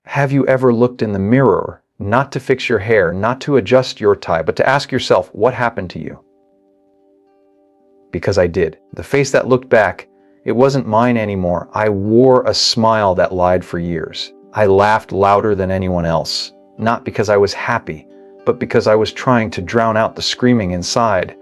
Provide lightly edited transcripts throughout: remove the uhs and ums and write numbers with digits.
Have you ever looked in the mirror, not to fix your hair, not to adjust your tie, but to ask yourself, what happened to you? Because I did. The face that looked back, it wasn't mine anymore. I wore a smile that lied for years. I laughed louder than anyone else, not because I was happy, but because I was trying to drown out the screaming inside.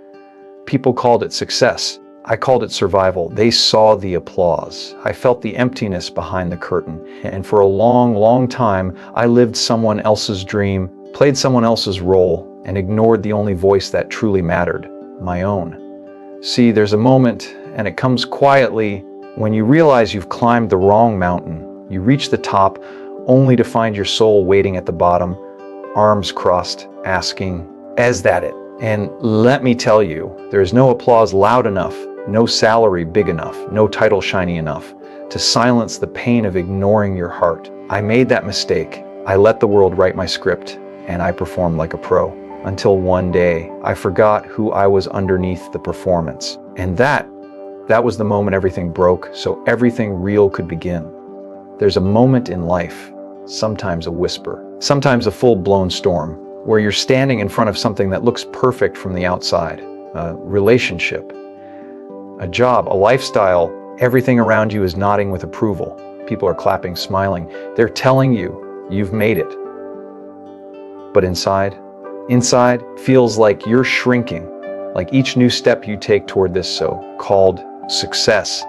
People called it success. I called it survival. They saw the applause. I felt the emptiness behind the curtain. And for a long, long time, I lived someone else's dream, played someone else's role, and ignored the only voice that truly mattered, my own. See, there's a moment, and it comes quietly, when you realize you've climbed the wrong mountain. You reach the top, only to find your soul waiting at the bottom, arms crossed, asking, "Is that it?" And let me tell you, there is no applause loud enough, no salary big enough, no title shiny enough to silence the pain of ignoring your heart. I made that mistake. I let the world write my script, and I performed like a pro. Until one day, I forgot who I was underneath the performance. And that was the moment everything broke, so everything real could begin. There's a moment in life, sometimes a whisper, sometimes a full-blown storm, where you're standing in front of something that looks perfect from the outside. A relationship, a job, a lifestyle. Everything around you is nodding with approval. People are clapping, smiling. They're telling you, you've made it. But inside feels like you're shrinking, like each new step you take toward this so-called success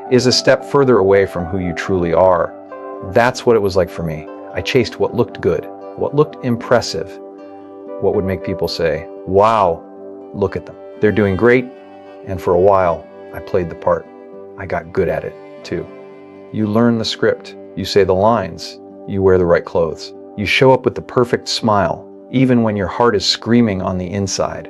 is a step further away from who you truly are. That's what it was like for me. I chased what looked good, what looked impressive, what would make people say, "Wow, look at them. They're doing great." And for a while, I played the part. I got good at it, too. You learn the script. You say the lines. You wear the right clothes. You show up with the perfect smile, even when your heart is screaming on the inside.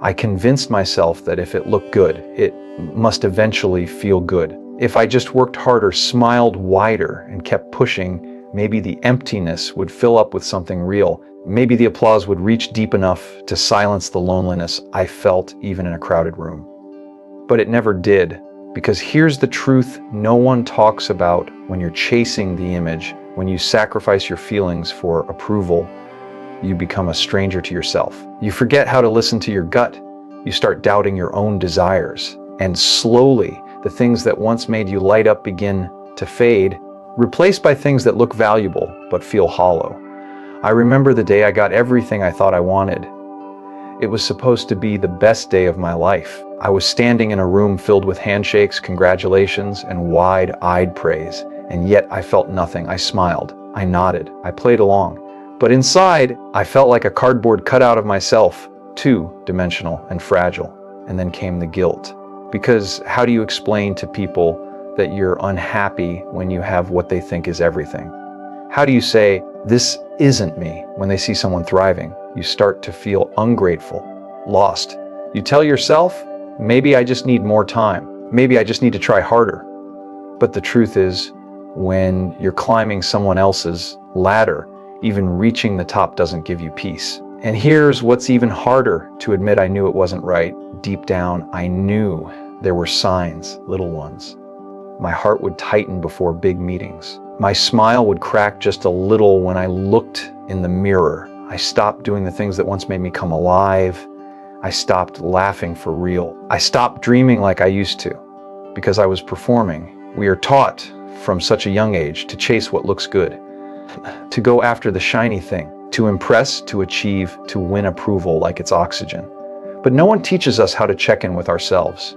I convinced myself that if it looked good, it must eventually feel good. If I just worked harder, smiled wider, and kept pushing, maybe the emptiness would fill up with something real. Maybe the applause would reach deep enough to silence the loneliness I felt even in a crowded room. But it never did, because here's the truth no one talks about when you're chasing the image. When you sacrifice your feelings for approval, you become a stranger to yourself. You forget how to listen to your gut. You start doubting your own desires. And slowly, the things that once made you light up begin to fade, replaced by things that look valuable but feel hollow. I remember the day I got everything I thought I wanted. It was supposed to be the best day of my life. I was standing in a room filled with handshakes, congratulations, and wide-eyed praise. And yet I felt nothing. I smiled. I nodded. I played along. But inside, I felt like a cardboard cutout of myself, two-dimensional and fragile. And then came the guilt. Because how do you explain to people that you're unhappy when you have what they think is everything? How do you say, "This isn't me," when they see someone thriving? You start to feel ungrateful, lost. You tell yourself, maybe I just need more time. Maybe I just need to try harder. But the truth is, when you're climbing someone else's ladder, even reaching the top doesn't give you peace. And here's what's even harder to admit. I knew it wasn't right. Deep down, I knew there were signs, little ones. My heart would tighten before big meetings. My smile would crack just a little when I looked in the mirror. I stopped doing the things that once made me come alive. I stopped laughing for real. I stopped dreaming like I used to, because I was performing. We are taught from such a young age to chase what looks good, to go after the shiny thing, to impress, to achieve, to win approval like it's oxygen. But no one teaches us how to check in with ourselves.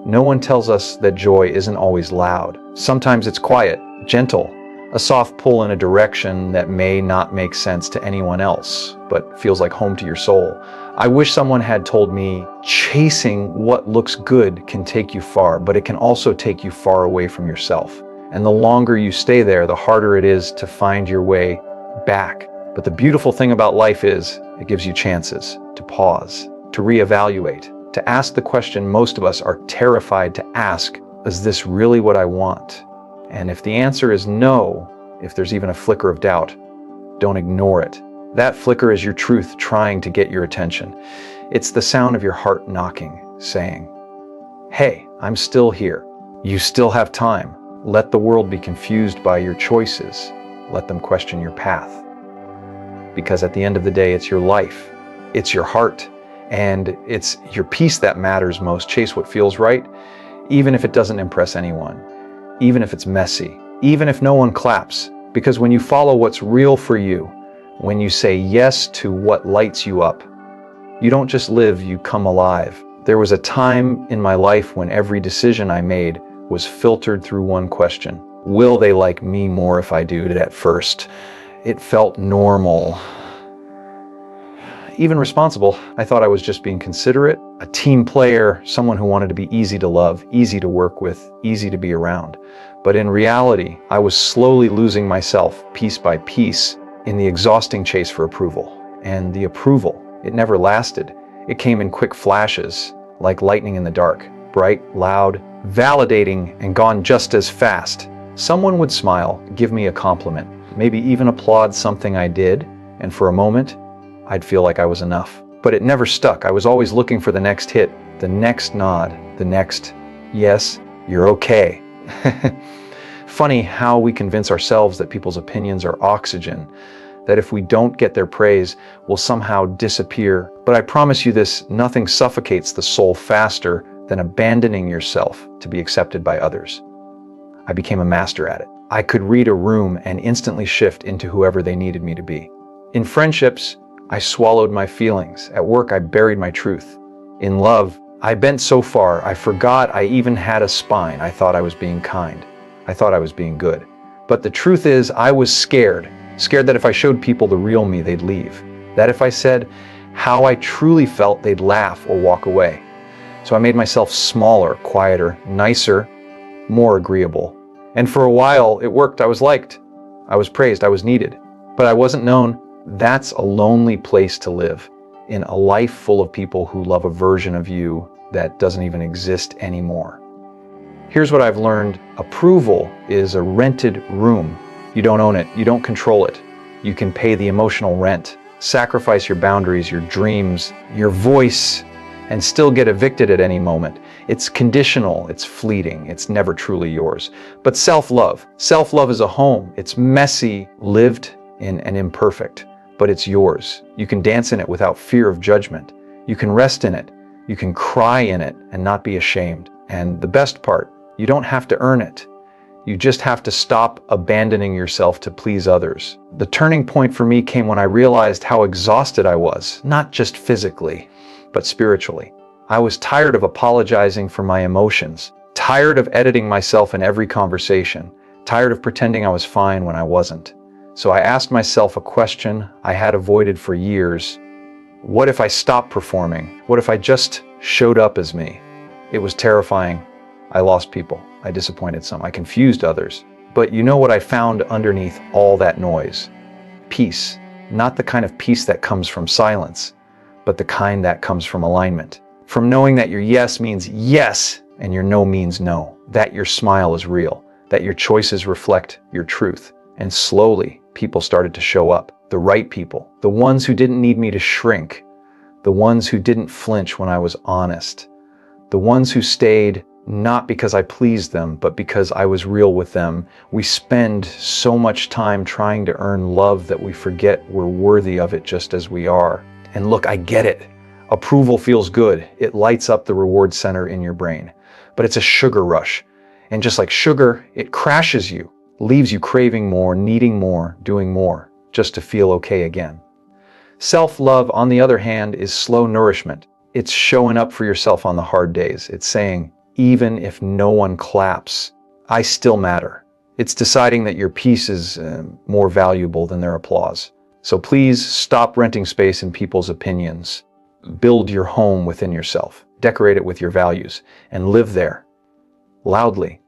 No one tells us that joy isn't always loud. Sometimes it's quiet, gentle, a soft pull in a direction that may not make sense to anyone else, but feels like home to your soul. I wish someone had told me, chasing what looks good can take you far, but it can also take you far away from yourself. And the longer you stay there, the harder it is to find your way back. But the beautiful thing about life is, it gives you chances to pause, to reevaluate, to ask the question most of us are terrified to ask, is this really what I want? And if the answer is no, if there's even a flicker of doubt, don't ignore it. That flicker is your truth trying to get your attention. It's the sound of your heart knocking, saying, "Hey, I'm still here. You still have time. Let the world be confused by your choices. let them question your path. Because at the end of the day, it's your life, it's your heart, and it's your peace that matters most. Chase what feels right, even if it doesn't impress anyone, even if it's messy, even if no one claps. Because when you follow what's real for you, when you say yes to what lights you up, you don't just live, you come alive. There was a time in my life when every decision I made was filtered through one question. Will they like me more if I do it at first? It felt normal, even responsible. I thought I was just being considerate, a team player, someone who wanted to be easy to love, easy to work with, easy to be around. But in reality, I was slowly losing myself piece by piece in the exhausting chase for approval. And the approval, it never lasted. It came in quick flashes, like lightning in the dark, bright, loud, validating, and gone just as fast. Someone would smile, give me a compliment, maybe even applaud something I did, and for a moment, I'd feel like I was enough. But it never stuck. I was always looking for the next hit, the next nod, the next, yes, you're okay. Funny how we convince ourselves that people's opinions are oxygen, that if we don't get their praise, we'll somehow disappear. But I promise you this, nothing suffocates the soul faster than abandoning yourself to be accepted by others. I became a master at it. I could read a room and instantly shift into whoever they needed me to be. In friendships, I swallowed my feelings. At work, I buried my truth. In love, I bent so far, I forgot I even had a spine. I thought I was being kind. I thought I was being good. But the truth is, I was scared that if I showed people the real me, they'd leave. That if I said how I truly felt, they'd laugh or walk away. So I made myself smaller, quieter, nicer, more agreeable. And for a while, it worked. I was liked. I was praised. I was needed. But I wasn't known. That's a lonely place to live, in a life full of people who love a version of you that doesn't even exist anymore. Here's what I've learned. Approval is a rented room. You don't own it. You don't control it. You can pay the emotional rent, sacrifice your boundaries, your dreams, your voice, and still get evicted at any moment. It's conditional, it's fleeting, it's never truly yours. But self-love is a home. It's messy, lived in, and imperfect, but it's yours. You can dance in it without fear of judgment. You can rest in it. You can cry in it and not be ashamed. And the best part, you don't have to earn it. You just have to stop abandoning yourself to please others. The turning point for me came when I realized how exhausted I was, not just physically, but spiritually. I was tired of apologizing for my emotions, tired of editing myself in every conversation, tired of pretending I was fine when I wasn't. So I asked myself a question I had avoided for years. What if I stopped performing? What if I just showed up as me? It was terrifying. I lost people. I disappointed some. I confused others. But you know what I found underneath all that noise? Peace. Not the kind of peace that comes from silence, but the kind that comes from alignment. From knowing that your yes means yes and your no means no. That your smile is real. That your choices reflect your truth. And slowly, people started to show up. The right people. The ones who didn't need me to shrink. The ones who didn't flinch when I was honest. The ones who stayed not because I pleased them, but because I was real with them. We spend so much time trying to earn love that we forget we're worthy of it just as we are. And look, I get it. Approval feels good. It lights up the reward center in your brain. But it's a sugar rush. And just like sugar, it crashes you, leaves you craving more, needing more, doing more, just to feel okay again. Self-love, on the other hand, is slow nourishment. It's showing up for yourself on the hard days. It's saying, even if no one claps, I still matter. It's deciding that your peace is more valuable than their applause. So please stop renting space in people's opinions. Build your home within yourself. Decorate it with your values and live there. Loudly,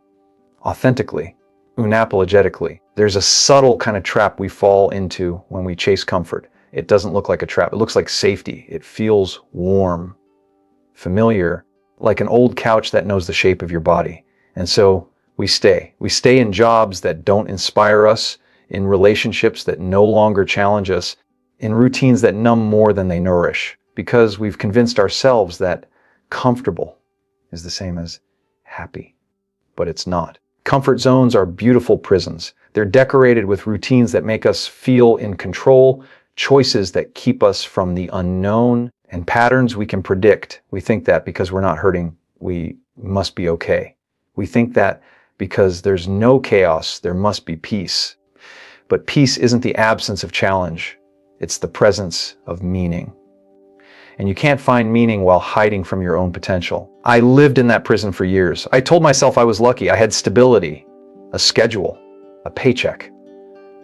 authentically, unapologetically. There's a subtle kind of trap we fall into when we chase comfort. It doesn't look like a trap. It looks like safety. It feels warm, familiar, like an old couch that knows the shape of your body. And so we stay. We stay in jobs that don't inspire us, in relationships that no longer challenge us, in routines that numb more than they nourish, because we've convinced ourselves that comfortable is the same as happy. But it's not. Comfort zones are beautiful prisons, They're decorated with routines that make us feel in control, choices that keep us from the unknown, and patterns we can predict. We think that because we're not hurting, we must be okay. We think that because there's no chaos, there must be peace. But peace isn't the absence of challenge. It's the presence of meaning. And you can't find meaning while hiding from your own potential. I lived in that prison for years. I told myself I was lucky. I had stability, a schedule, a paycheck,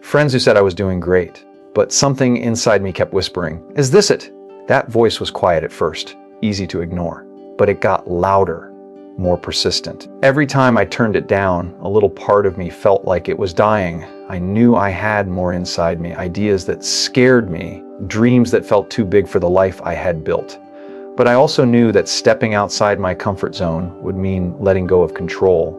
friends who said I was doing great. But something inside me kept whispering, "Is this it?" That voice was quiet at first, easy to ignore, but it got louder, more persistent. Every time I turned it down, a little part of me felt like it was dying. I knew I had more inside me, ideas that scared me, dreams that felt too big for the life I had built. But I also knew that stepping outside my comfort zone would mean letting go of control,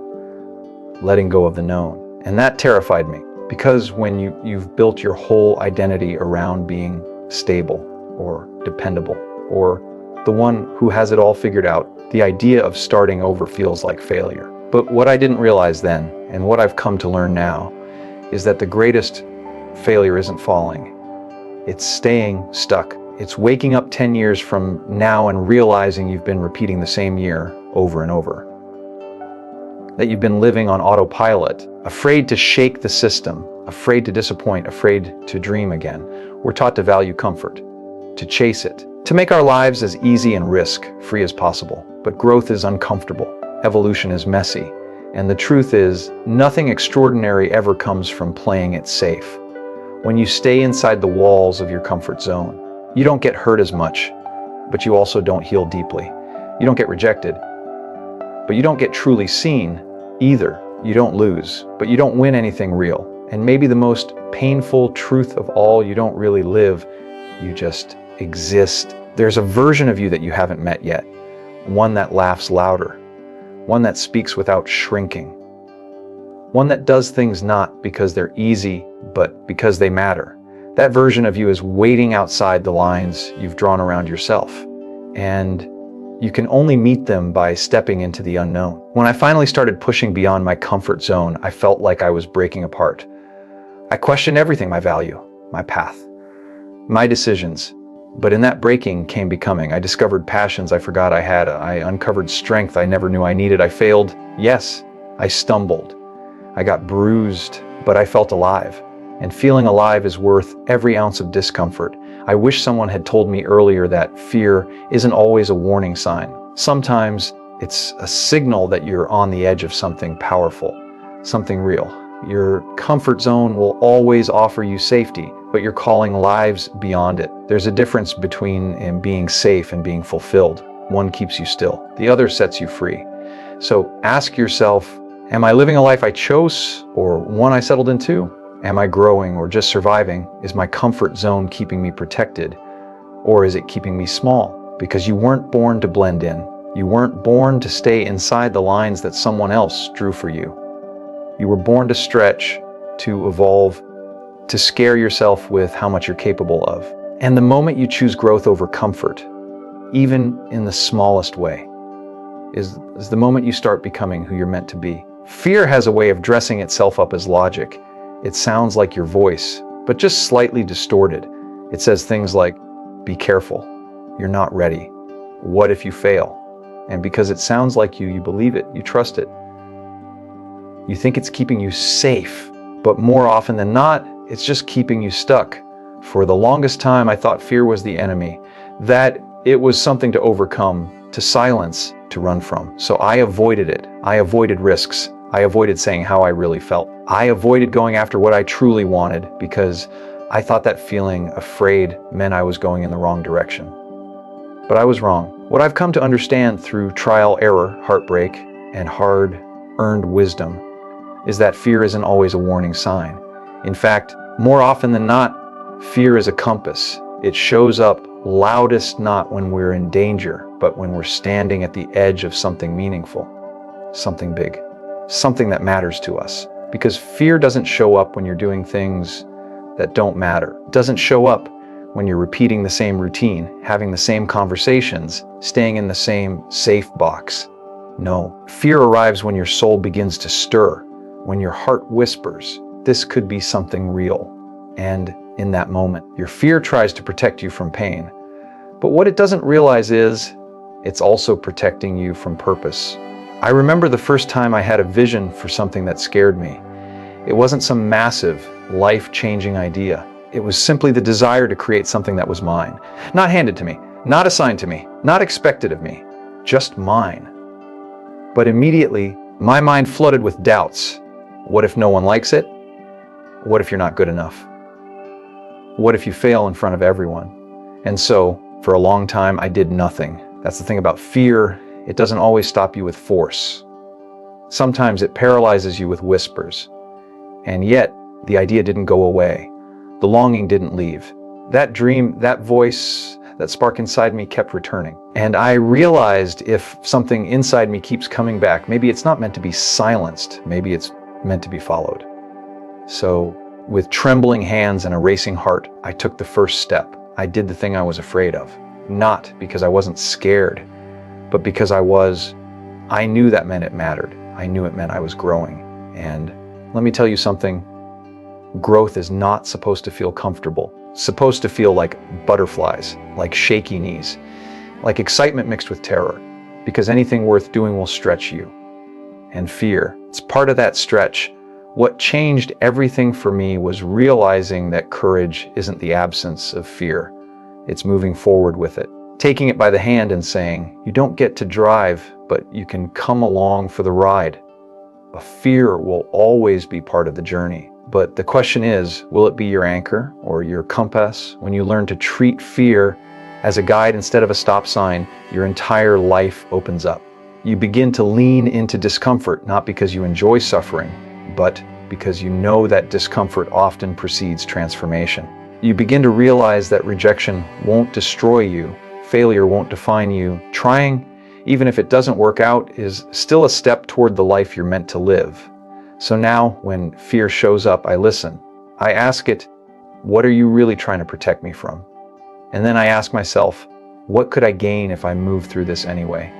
letting go of the known. And that terrified me, because when you've built your whole identity around being stable or dependable or the one who has it all figured out, the idea of starting over feels like failure. But what I didn't realize then, and what I've come to learn now, is that the greatest failure isn't falling. It's staying stuck. It's waking up 10 years from now and realizing you've been repeating the same year over and over. That you've been living on autopilot, afraid to shake the system, afraid to disappoint, afraid to dream again. We're taught to value comfort, to chase it, to make our lives as easy and risk-free as possible. But growth is uncomfortable. Evolution is messy. And the truth is, nothing extraordinary ever comes from playing it safe. When you stay inside the walls of your comfort zone, you don't get hurt as much, but you also don't heal deeply. You don't get rejected, but you don't get truly seen either. You don't lose, but you don't win anything real. And maybe the most painful truth of all, you don't really live, you just exist. There's a version of you that you haven't met yet, one that laughs louder, one that speaks without shrinking, one that does things not because they're easy, but because they matter. That version of you is waiting outside the lines you've drawn around yourself, and you can only meet them by stepping into the unknown. When I finally started pushing beyond my comfort zone, I felt like I was breaking apart. I questioned everything: my value, my path, my decisions. But in that breaking came becoming. I discovered passions I forgot I had. I uncovered strength I never knew I needed. I failed. Yes, I stumbled. I got bruised, but I felt alive. And feeling alive is worth every ounce of discomfort. I wish someone had told me earlier that fear isn't always a warning sign. Sometimes it's a signal that you're on the edge of something powerful, something real. Your comfort zone will always offer you safety, but you're calling lives beyond it. There's a difference between being safe and being fulfilled. One keeps you still, the other sets you free. So ask yourself, am I living a life I chose or one I settled into? Am I growing or just surviving? Is my comfort zone keeping me protected, or is it keeping me small? Because you weren't born to blend in. You weren't born to stay inside the lines that someone else drew for you. You were born to stretch, to evolve, to scare yourself with how much you're capable of. And the moment you choose growth over comfort, even in the smallest way, is the moment you start becoming who you're meant to be. Fear has a way of dressing itself up as logic. It sounds like your voice, but just slightly distorted. It says things like, be careful, you're not ready. What if you fail? And because it sounds like you, you believe it, you trust it. You think it's keeping you safe, but more often than not, it's just keeping you stuck. For the longest time, I thought fear was the enemy, that it was something to overcome, to silence, to run from. So I avoided it. I avoided risks. I avoided saying how I really felt. I avoided going after what I truly wanted because I thought that feeling afraid meant I was going in the wrong direction. But I was wrong. What I've come to understand through trial, error, heartbreak, and hard-earned wisdom is that fear isn't always a warning sign. In fact, more often than not, fear is a compass. It shows up loudest not when we're in danger, but when we're standing at the edge of something meaningful, something big, something that matters to us. Because fear doesn't show up when you're doing things that don't matter. It doesn't show up when you're repeating the same routine, having the same conversations, staying in the same safe box. No, fear arrives when your soul begins to stir, when your heart whispers, this could be something real. And in that moment, your fear tries to protect you from pain. But what it doesn't realize is, it's also protecting you from purpose. I remember the first time I had a vision for something that scared me. It wasn't some massive, life-changing idea. It was simply the desire to create something that was mine. Not handed to me, not assigned to me, not expected of me, just mine. But immediately, my mind flooded with doubts. What if no one likes it? What if you're not good enough? What if you fail in front of everyone? And so, for a long time, I did nothing. That's the thing about fear. It doesn't always stop you with force. Sometimes it paralyzes you with whispers. And yet, the idea didn't go away. The longing didn't leave. That dream, that voice, that spark inside me kept returning. And I realized if something inside me keeps coming back, maybe it's not meant to be silenced. Maybe it's meant to be followed. So, with trembling hands and a racing heart, I took the first step. I did the thing I was afraid of. Not because I wasn't scared, but because I knew that meant it mattered. I knew it meant I was growing. And let me tell you something, growth is not supposed to feel comfortable. It's supposed to feel like butterflies, like shaky knees, like excitement mixed with terror, because anything worth doing will stretch you. And fear, it's part of that stretch. What changed everything for me was realizing that courage isn't the absence of fear. It's moving forward with it. Taking it by the hand and saying, you don't get to drive, but you can come along for the ride. A fear will always be part of the journey. But the question is, will it be your anchor or your compass? When you learn to treat fear as a guide instead of a stop sign, your entire life opens up. You begin to lean into discomfort, not because you enjoy suffering, but because you know that discomfort often precedes transformation. You begin to realize that rejection won't destroy you, failure won't define you. Trying, even if it doesn't work out, is still a step toward the life you're meant to live. So now, when fear shows up, I listen. I ask it, what are you really trying to protect me from? And then I ask myself, what could I gain if I move through this anyway?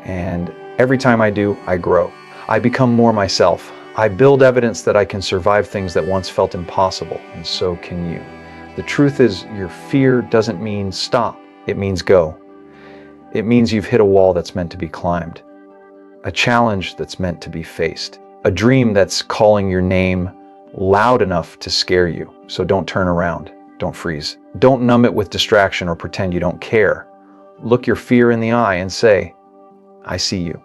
And every time I do, I grow. I become more myself. I build evidence that I can survive things that once felt impossible, and so can you. The truth is, your fear doesn't mean stop. It means go. It means you've hit a wall that's meant to be climbed. A challenge that's meant to be faced. A dream that's calling your name loud enough to scare you. So don't turn around. Don't freeze. Don't numb it with distraction or pretend you don't care. Look your fear in the eye and say, I see you.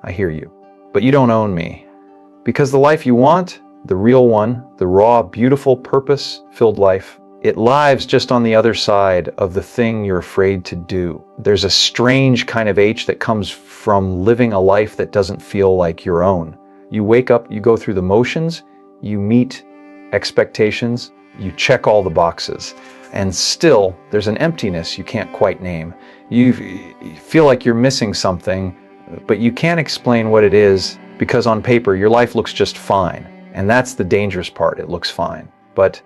I hear you. But you don't own me. Because the life you want, the real one, the raw, beautiful, purpose-filled life, it lives just on the other side of the thing you're afraid to do. There's a strange kind of ache that comes from living a life that doesn't feel like your own. You wake up, you go through the motions, you meet expectations, you check all the boxes, and still there's an emptiness you can't quite name. You feel like you're missing something, but you can't explain what it is because on paper your life looks just fine. And that's the dangerous part, it looks fine. But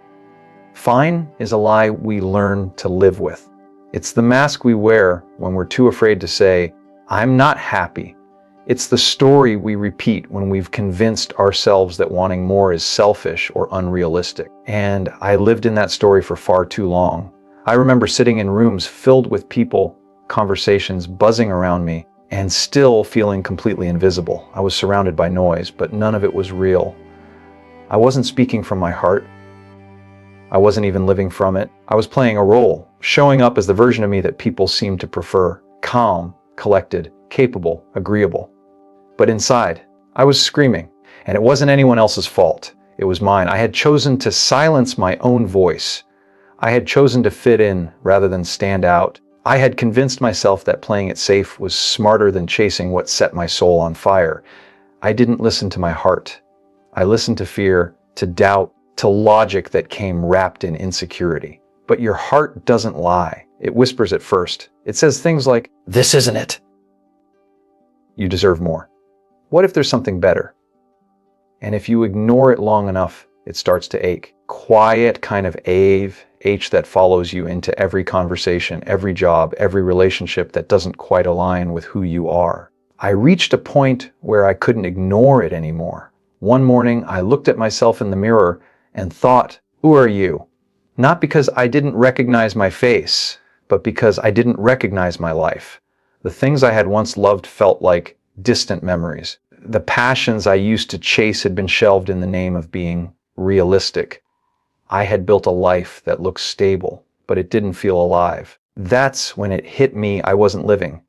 fine is a lie we learn to live with. It's the mask we wear when we're too afraid to say, I'm not happy. It's the story we repeat when we've convinced ourselves that wanting more is selfish or unrealistic. And I lived in that story for far too long. I remember sitting in rooms filled with people, conversations buzzing around me, and still feeling completely invisible. I was surrounded by noise, but none of it was real. I wasn't speaking from my heart. I wasn't even living from it. I was playing a role, showing up as the version of me that people seemed to prefer. Calm, collected, capable, agreeable. But inside, I was screaming, and it wasn't anyone else's fault. It was mine. I had chosen to silence my own voice. I had chosen to fit in rather than stand out. I had convinced myself that playing it safe was smarter than chasing what set my soul on fire. I didn't listen to my heart. I listened to fear, to doubt, to logic that came wrapped in insecurity. But your heart doesn't lie. It whispers at first. It says things like, "This isn't it. You deserve more. What if there's something better?" And if you ignore it long enough, it starts to ache. Quiet kind of ache that follows you into every conversation, every job, every relationship that doesn't quite align with who you are. I reached a point where I couldn't ignore it anymore. One morning, I looked at myself in the mirror and thought, "Who are you?" Not because I didn't recognize my face, but because I didn't recognize my life. The things I had once loved felt like distant memories. The passions I used to chase had been shelved in the name of being realistic. I had built a life that looked stable, but it didn't feel alive. That's when it hit me I wasn't living.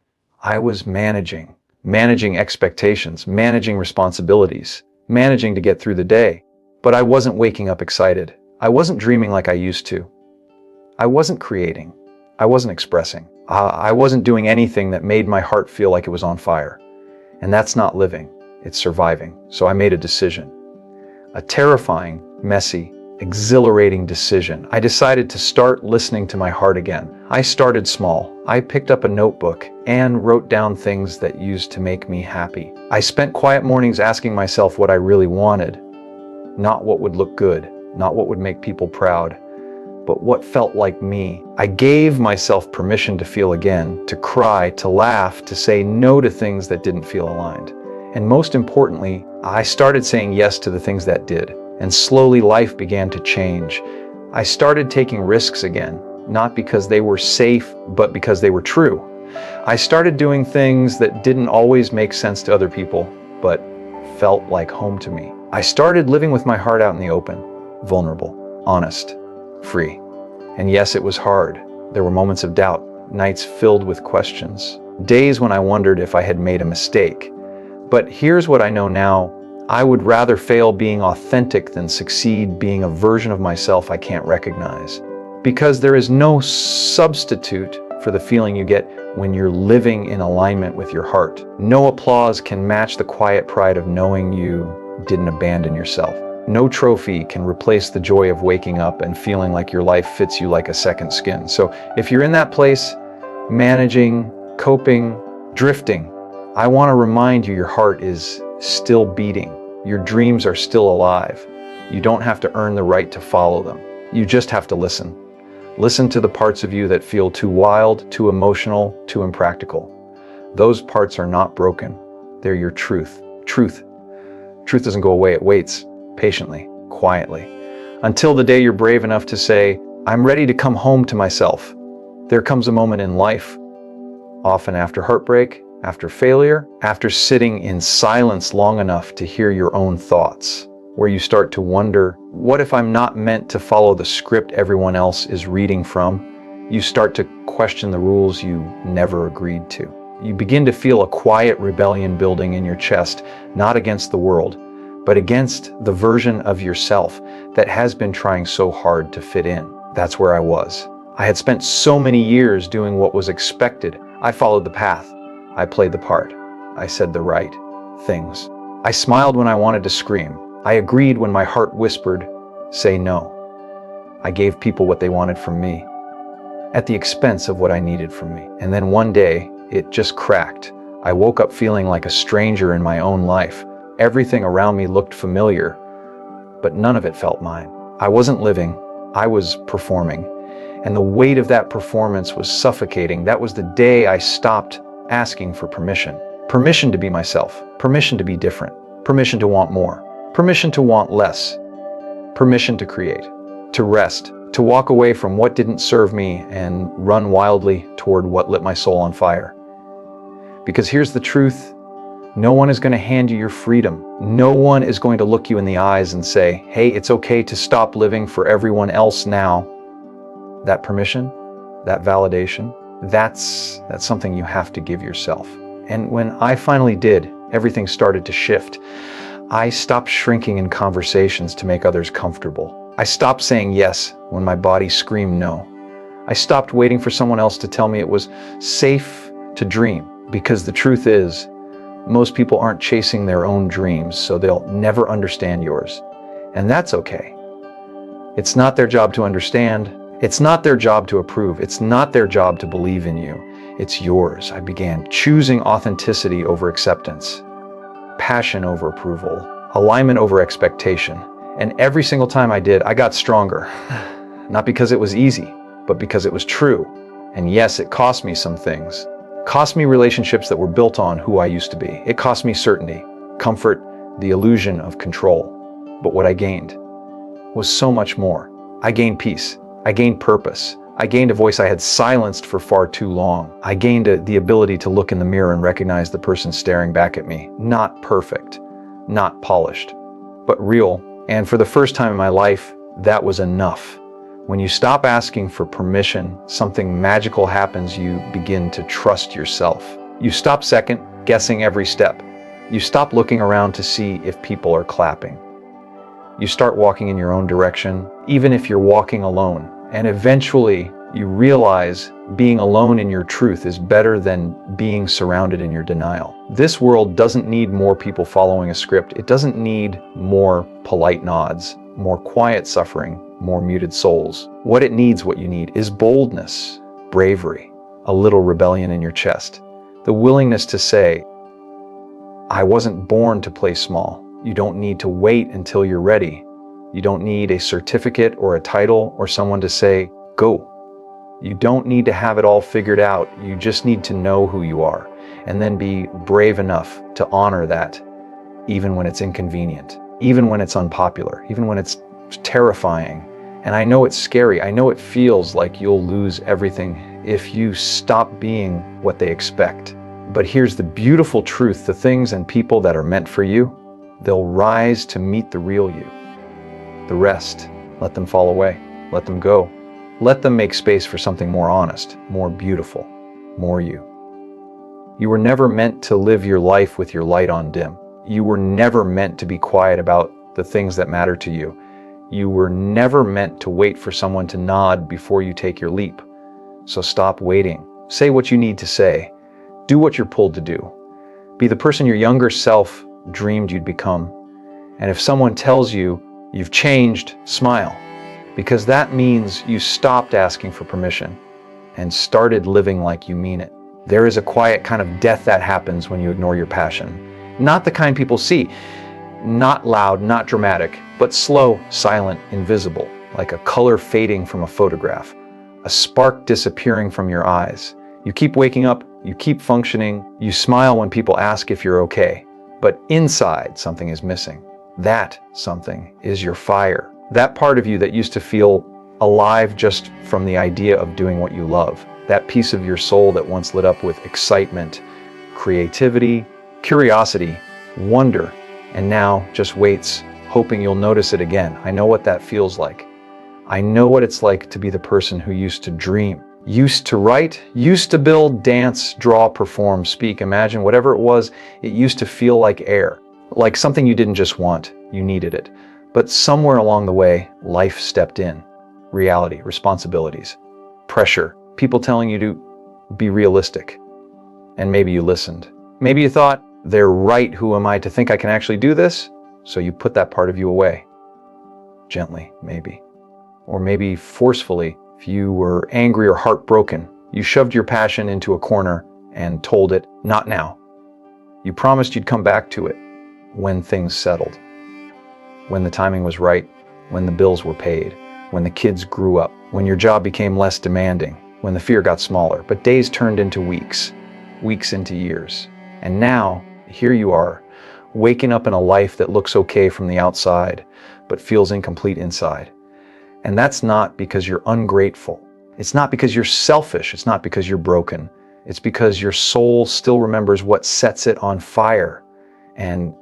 I was managing expectations, managing responsibilities, managing to get through the day. But I wasn't waking up excited. I wasn't dreaming like I used to. I wasn't creating. I wasn't expressing. I wasn't doing anything that made my heart feel like it was on fire. And that's not living, it's surviving. So I made a decision. A terrifying, messy, exhilarating decision. I decided to start listening to my heart again. I started small. I picked up a notebook and wrote down things that used to make me happy. I spent quiet mornings asking myself what I really wanted. Not what would look good, not what would make people proud, but what felt like me. I gave myself permission to feel again, to cry, to laugh, to say no to things that didn't feel aligned. And most importantly, I started saying yes to the things that did. And slowly life began to change. I started taking risks again, not because they were safe, but because they were true. I started doing things that didn't always make sense to other people, but felt like home to me. I started living with my heart out in the open, vulnerable, honest, free. And yes, it was hard. There were moments of doubt, nights filled with questions, days when I wondered if I had made a mistake. But here's what I know now. I would rather fail being authentic than succeed being a version of myself I can't recognize. Because there is no substitute for the feeling you get when you're living in alignment with your heart. No applause can match the quiet pride of knowing you didn't abandon yourself. No trophy can replace the joy of waking up and feeling like your life fits you like a second skin. So if you're in that place, managing, coping, drifting, I want to remind you your heart is still beating. Your dreams are still alive. You don't have to earn the right to follow them. You just have to listen. Listen to the parts of you that feel too wild, too emotional, too impractical. Those parts are not broken. They're your truth. Truth doesn't go away. It waits patiently, quietly, until the day you're brave enough to say, "I'm ready to come home to myself." There comes a moment in life, often after heartbreak, after failure, after sitting in silence long enough to hear your own thoughts, where you start to wonder, what if I'm not meant to follow the script everyone else is reading from? You start to question the rules you never agreed to. You begin to feel a quiet rebellion building in your chest, not against the world, but against the version of yourself that has been trying so hard to fit in. That's where I was. I had spent so many years doing what was expected. I followed the path. I played the part. I said the right things. I smiled when I wanted to scream. I agreed when my heart whispered, "Say no." I gave people what they wanted from me, at the expense of what I needed from me. And then one day, it just cracked. I woke up feeling like a stranger in my own life. Everything around me looked familiar, but none of it felt mine. I wasn't living, I was performing. And the weight of that performance was suffocating. That was the day I stopped asking for permission. Permission to be myself. Permission to be different. Permission to want more. Permission to want less. Permission to create. To rest. To walk away from what didn't serve me and run wildly toward what lit my soul on fire. Because here's the truth. No one is going to hand you your freedom. No one is going to look you in the eyes and say, "Hey, it's okay to stop living for everyone else now." That permission, that validation, that's something you have to give yourself. And when I finally did, everything started to shift. I stopped shrinking in conversations to make others comfortable. I stopped saying yes when my body screamed no. I stopped waiting for someone else to tell me it was safe to dream, because the truth is, most people aren't chasing their own dreams, so they'll never understand yours. And that's okay. It's not their job to understand. It's not their job to approve. It's not their job to believe in you. It's yours. I began choosing authenticity over acceptance, passion over approval, alignment over expectation. And every single time I did, I got stronger. Not because it was easy, but because it was true. And yes, it cost me some things. Cost me relationships that were built on who I used to be. It cost me certainty, comfort, the illusion of control. But what I gained was so much more. I gained peace. I gained purpose. I gained a voice I had silenced for far too long. I gained the ability to look in the mirror and recognize the person staring back at me. Not perfect, not polished, but real. And for the first time in my life, that was enough. When you stop asking for permission, something magical happens. You begin to trust yourself. You stop second guessing every step. You stop looking around to see if people are clapping. You start walking in your own direction, even if you're walking alone. And eventually, you realize being alone in your truth is better than being surrounded in your denial. This world doesn't need more people following a script. It doesn't need more polite nods, more quiet suffering, more muted souls. What it needs, what you need, is boldness, bravery, a little rebellion in your chest. The willingness to say, I wasn't born to play small. You don't need to wait until you're ready. You don't need a certificate or a title or someone to say, go. You don't need to have it all figured out. You just need to know who you are and then be brave enough to honor that, even when it's inconvenient, even when it's unpopular, even when it's terrifying. And I know it's scary. I know it feels like you'll lose everything if you stop being what they expect. But here's the beautiful truth. The things and people that are meant for you, they'll rise to meet the real you. The rest, let them fall away. Let them go. Let them make space for something more honest, more beautiful, more you. You were never meant to live your life with your light on dim. You were never meant to be quiet about the things that matter to you. You were never meant to wait for someone to nod before you take your leap. So stop waiting. Say what you need to say. Do what you're pulled to do. Be the person your younger self dreamed you'd become. And if someone tells you you've changed, smile, because that means you stopped asking for permission and started living like you mean it. There is a quiet kind of death that happens when you ignore your passion. Not the kind people see, not loud, not dramatic, but slow, silent, invisible, like a color fading from a photograph, a spark disappearing from your eyes. You keep waking up, you keep functioning, you smile when people ask if you're okay, but inside something is missing. That something is your fire. That part of you that used to feel alive just from the idea of doing what you love. That piece of your soul that once lit up with excitement, creativity, curiosity, wonder, and now just waits, hoping you'll notice it again. I know what that feels like. I know what it's like to be the person who used to dream, used to write, used to build, dance, draw, perform, speak, imagine, whatever it was. It used to feel like air, like something you didn't just want, you needed it. But somewhere along the way, life stepped in. Reality, responsibilities, pressure, people telling you to be realistic. And maybe you listened. Maybe you thought, they're right, who am I to think I can actually do this? So you put that part of you away. Gently, maybe. Or maybe forcefully, if you were angry or heartbroken, you shoved your passion into a corner and told it, not now. You promised you'd come back to it when things settled, when the timing was right, when the bills were paid, when the kids grew up, when your job became less demanding, when the fear got smaller, but days turned into weeks, weeks into years. And now, here you are, waking up in a life that looks okay from the outside, but feels incomplete inside. And that's not because you're ungrateful. It's not because you're selfish. It's not because you're broken. It's because your soul still remembers what sets it on fire. And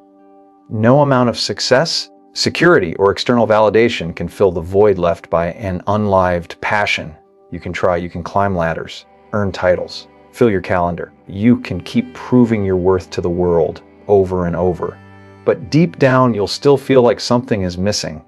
no amount of success, security, or external validation can fill the void left by an unlived passion. You can try, you can climb ladders, earn titles, fill your calendar. You can keep proving your worth to the world over and over. But deep down, you'll still feel like something is missing.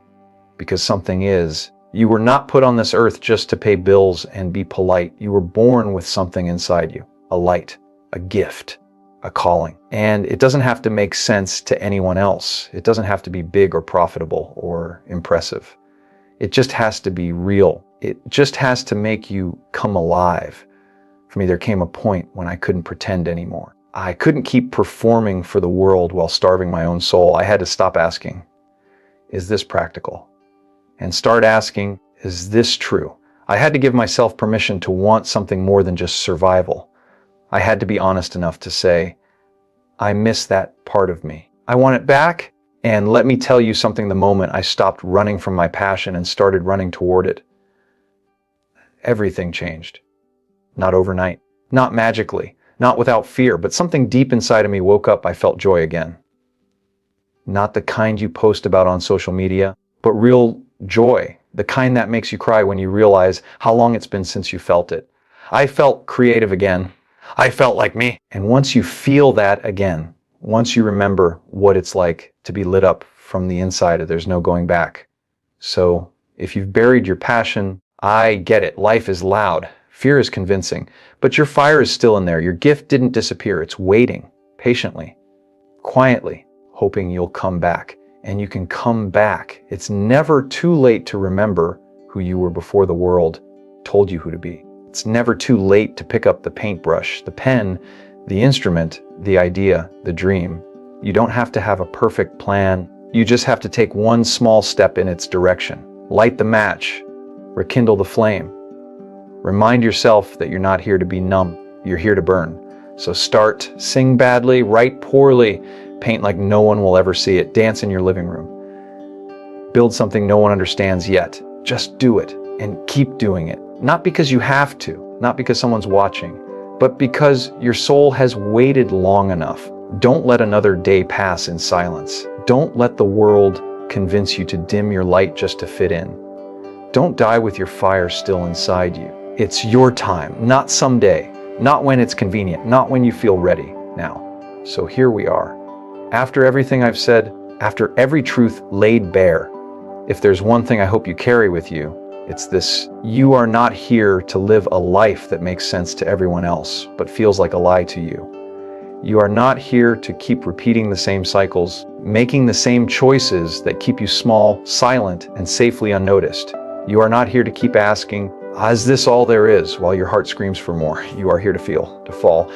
Because something is. You were not put on this earth just to pay bills and be polite. You were born with something inside you. A light, a gift, a calling. And it doesn't have to make sense to anyone else. It doesn't have to be big or profitable or impressive. It just has to be real. It just has to make you come alive. For me, there came a point when I couldn't pretend anymore. I couldn't keep performing for the world while starving my own soul. I had to stop asking, is this practical? And start asking, is this true? I had to give myself permission to want something more than just survival. I had to be honest enough to say, I miss that part of me. I want it back, And let me tell you something, the moment I stopped running from my passion and started running toward it, everything changed. Not overnight, not magically, not without fear, but something deep inside of me woke up. I felt joy again. Not the kind you post about on social media, but real joy, the kind that makes you cry when you realize how long it's been since you felt it. I felt creative again. I felt like me. And once you feel that again, once you remember what it's like to be lit up from the inside, there's no going back. So if you've buried your passion, I get it. Life is loud. Fear is convincing. But your fire is still in there. Your gift didn't disappear. It's waiting patiently, quietly, hoping you'll come back. And you can come back. It's never too late to remember who you were before the world told you who to be. It's never too late to pick up the paintbrush, the pen, the instrument, the idea, the dream. You don't have to have a perfect plan. You just have to take one small step in its direction. Light the match, rekindle the flame. Remind yourself that you're not here to be numb, you're here to burn. So start, sing badly, write poorly, paint like no one will ever see it, dance in your living room. Build something no one understands yet. Just do it and keep doing it. Not because you have to, not because someone's watching, but because your soul has waited long enough. Don't let another day pass in silence. Don't let the world convince you to dim your light just to fit in. Don't die with your fire still inside you. It's your time, not someday, not when it's convenient, not when you feel ready. Now, so here we are. After everything I've said, after every truth laid bare, if there's one thing I hope you carry with you, it's this: you are not here to live a life that makes sense to everyone else, but feels like a lie to you. You are not here to keep repeating the same cycles, making the same choices that keep you small, silent, and safely unnoticed. You are not here to keep asking, is this all there is, while your heart screams for more. You are here to feel, to fall,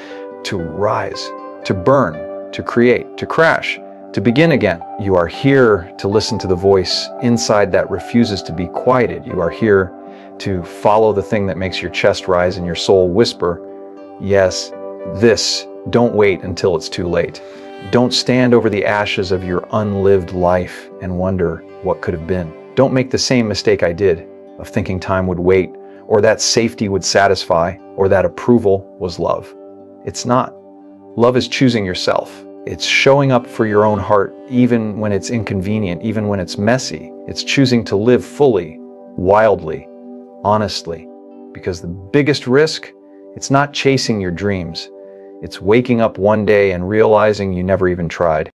to rise, to burn, to create, to crash, to begin again. You are here to listen to the voice inside that refuses to be quieted. You are here to follow the thing that makes your chest rise and your soul whisper, yes, this. Don't wait until it's too late. Don't stand over the ashes of your unlived life and wonder what could have been. Don't make the same mistake I did of thinking time would wait, or that safety would satisfy, or that approval was love. It's not. Love is choosing yourself. It's showing up for your own heart, even when it's inconvenient, even when it's messy. It's choosing to live fully, wildly, honestly. Because the biggest risk, it's not chasing your dreams. It's waking up one day and realizing you never even tried.